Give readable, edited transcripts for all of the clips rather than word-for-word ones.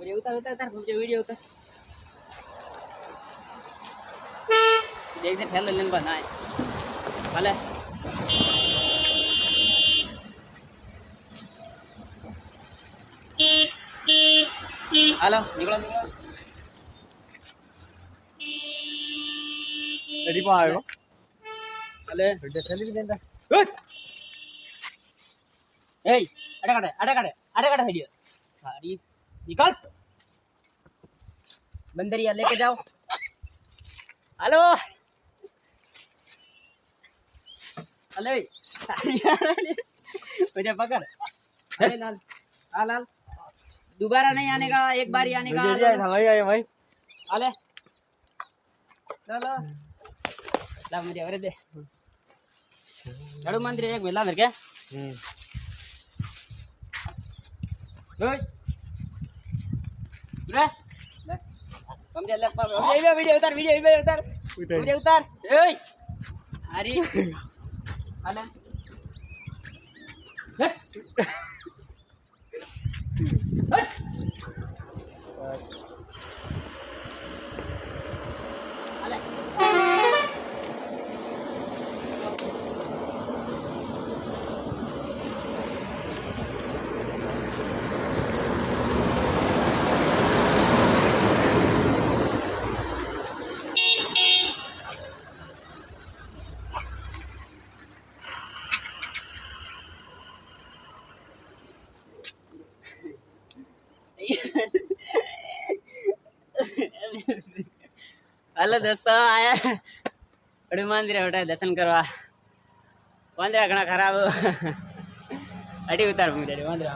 video उतार उतार उतार मुझे वीडियो उतार देख दे ठेल लेन बनाए भले हेलो निकलो निकलो रेडी पा आयो अले बेटे चली भी देंदा गुड ए अड़े काटे वीडियो सारी निकल बंदरिया लेके जाओ हेलो अले मुझे पकड़ अरे लाल लाल दोबारा नहीं आने का एक बार ही आने का भाई आए भाई आले चलो ला मुझे अरे दे झाड़ू मंदिर एक मिला मेरे के ओए रे ले कम दे ले वीडियो उतार वीडियो उतार ओए अरे आले हेलो दोस्तों आया बड़े मंदिर बेटा दर्शन करवा मंदिर घना खराब अड़ी उतार मुझे मंदिर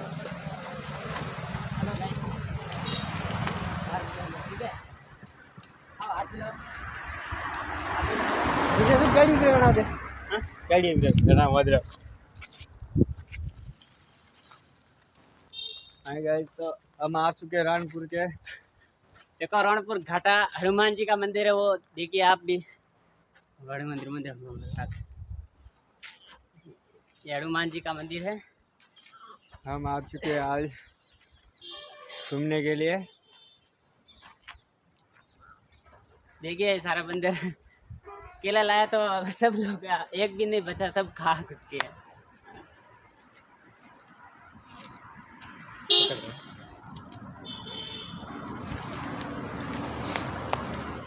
गाड़ी पे बना दे गाड़ी पे बना मदरा हाय गाइस तो हम आ चुके हैं रानपुर के देखो रणपुर घाटा हनुमान जी का मंदिर है वो देखिए आप भी बड़े मंदिर साथ ये हनुमान जी का मंदिर है हम आ चुके हैं आज घूमने के लिए देखिए सारा मंदिर केला लाया तो सब लोग एक भी नहीं बचा सब खा चुके हैं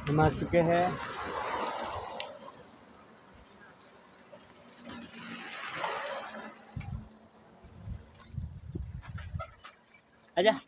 हम आ चुके हैं